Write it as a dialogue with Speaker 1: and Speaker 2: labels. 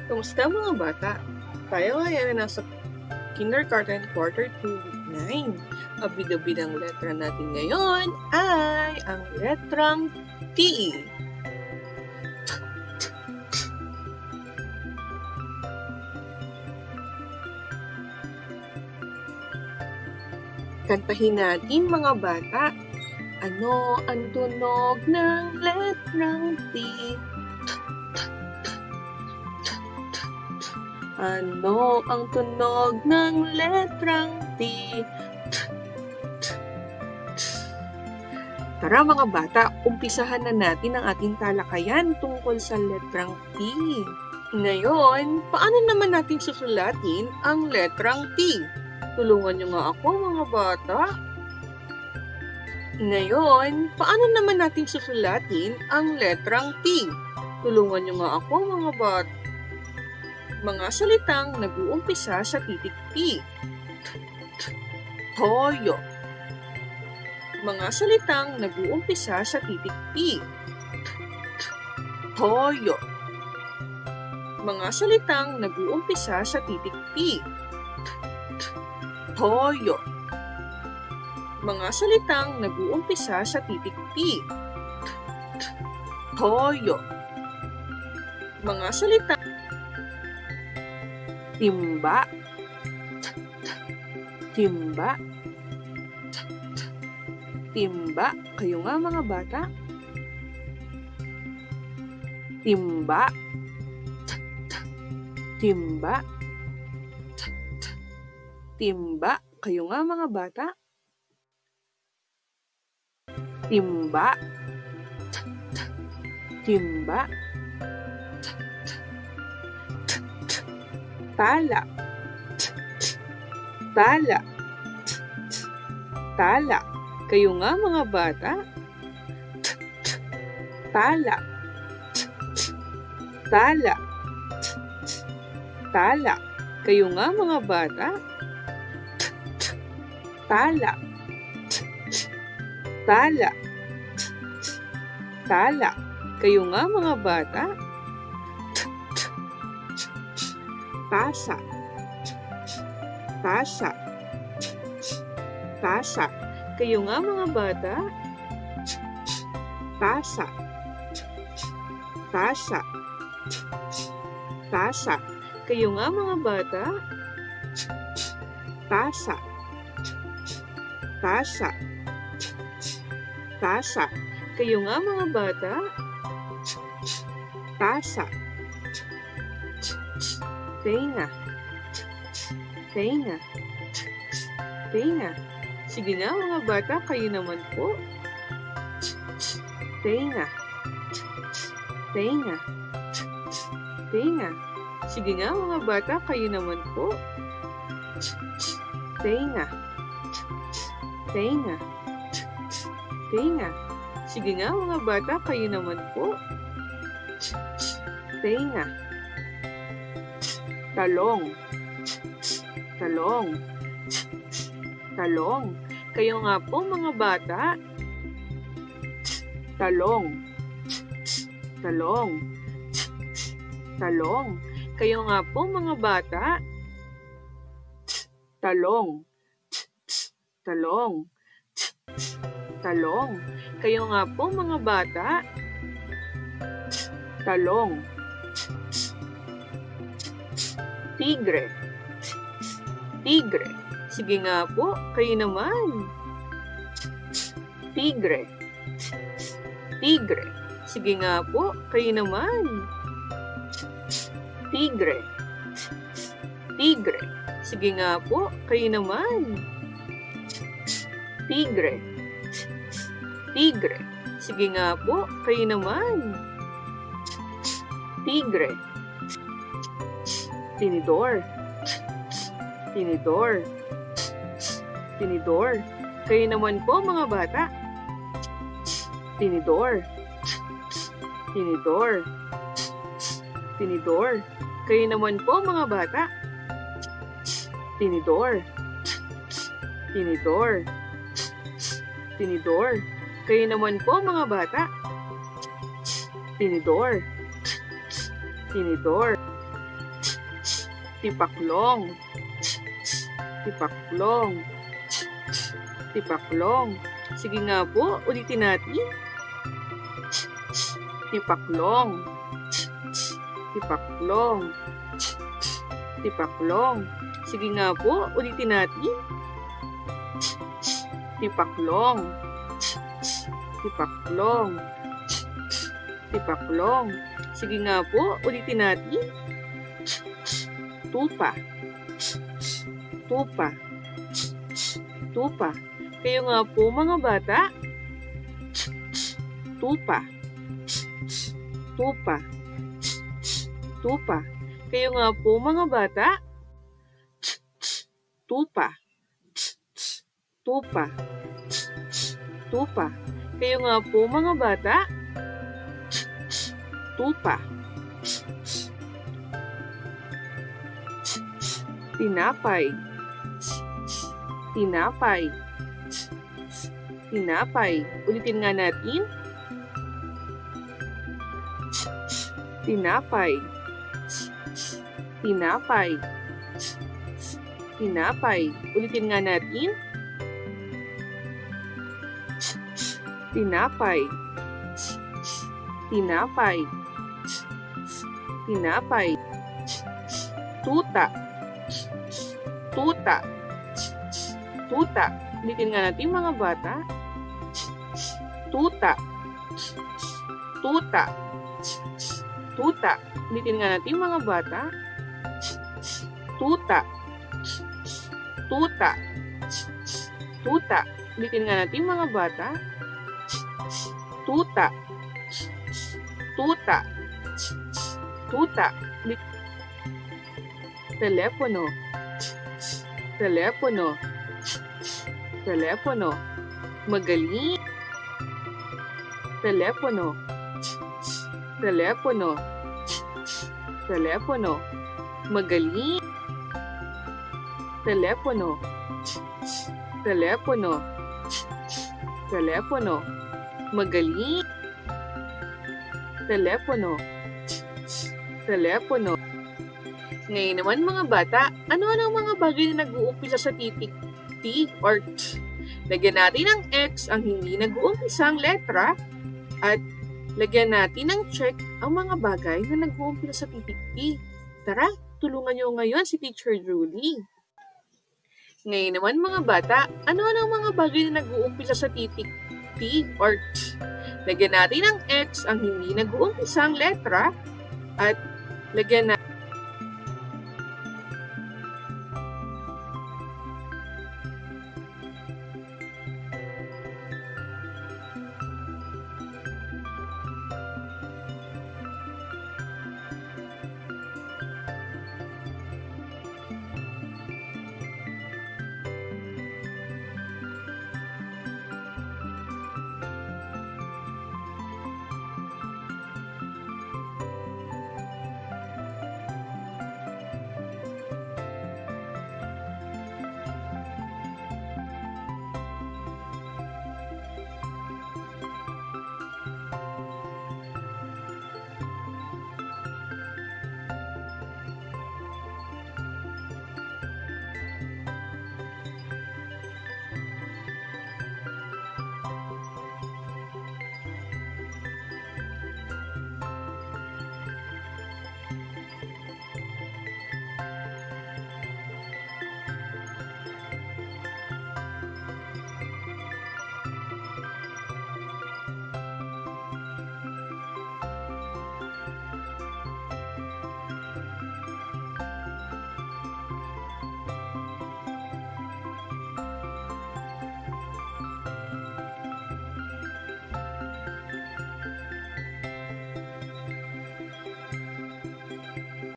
Speaker 1: Kamusta mga bata? Tayo ngayon ay nasa kindergarten quarter 2 week 9. Ang bida-bidang letra natin ngayon ay ang letrang T. Kantahin natin mga bata. Ano ang tunog ng letrang T? Ano ang tunog ng letrang T? Tara mga bata, umpisahan na natin ang ating talakayan tungkol sa letrang T. Ngayon, paano naman natin susulatin ang letrang T? Tulungan niyo nga ako mga bata. Ngayon, paano naman natin susulatin ang letrang T? Tulungan niyo nga ako mga bata. Mga salitang nag-uumpisa sa titik T. Toyo. Mga salitang nag-uumpisa sa titik T. Toyo. Mga salitang nag-uumpisa sa titik T. Toyo. Mga salitang nag-uumpisa sa titik T. Toyo. Mga salitang timba. Timba. Timba. Kayo nga mga bata. Timba. Timba. Timba. Kayo nga mga bata. Timba. Timba. Tala. Tala. Tala. Kayo nga mga bata. Tala. Tala. Tala. Kayo nga mga bata. Tala. Tala. Tala. Kayo nga mga bata. Tasa. Tasa. Tasa. Kayo nga mga bata. Tasa. Tasa. Tasa. Kayo nga mga bata. Tasa. Tasa. Tasa. Kayo nga mga bata. Tasa. Tenga. Tenga. Tenga. Sige nga mga bata, kayo naman po. Tenga. Tenga. Tenga. Sige nga mga bata, kayo naman po. Tenga. Tenga. Tenga. Sige nga mga bata, kayo naman po. Tenga. Talong. Talong. Talong. Kayo nga po mga bata. Talong. Talong. Talong. Kayo nga po mga bata. Talong. Talong. Talong. Kayo nga po mga bata. Talong. Tigre. Tigre. Sige nga po, kayo naman. Tigre. Tigre. Sige nga po, kayo naman. Tigre. Tigre. Sige nga po, kayo naman. Tigre. Tigre. Sige nga po, kayo naman. Tigre. Tinidor. Tinidor. Tinidor. Kayo naman po mga bata. Tinidor. Tinidor. Tinidor. Kayo naman po mga bata. Tinidor. Tinidor. Tinidor. Kayo naman po mga bata. Tinidor. Tinidor. Tipaklong. Tipaklong. Tipaklong. Sige nga po, ulitin natin. Tipaklong. Tipaklong. Tipaklong. Sige nga po, ulitin natin. Tipaklong. Tipaklong. Tipaklong. Sige nga po, ulitin natin. Tupa. Tupa. Tupa. Kayo nga po mga bata. Tupa. Tupa. Tupa. Kayo nga po mga bata. Tupa. Tupa. Tupa. Kayo nga po mga bata. Tupa. Tinapay. Tinapay. Tinapay. Ulitin nga natin. Tinapay. Tinapay. Tinapay. Ulitin nga natin. Tinapay. Tinapay. Tinapay. Tuta. Tuta. Tuta. Ulitin nga natin mga bata. Tuta. Tuta. Tuta. Ulitin nga natin mga bata. Tuta. Tuta. Tuta. Ulitin nga natin mga bata. Tuta. Tuta. Tuta. Telepono. Telepono. Telepono. Magaling. Telepono. Telepono. Telepono. Magaling. Telepono. Telepono. Telepono. Magaling. Telepono. Telepono. Ngayon naman mga bata, ano-ano ang mga bagay na nag-uumpisa sa titik T or T? Lagyan natin ng X ang hindi nag-uumpisang letra at lagyan natin ng check ang mga bagay na nag-uumpisa sa titik T. Tara, tulungan niyo ngayon si Teacher Julie. Ngayon naman mga bata, ano-ano ang mga bagay na nag-uumpisa sa titik T or T? Lagyan natin ng X ang hindi nag-uumpisang letra at lagyan natin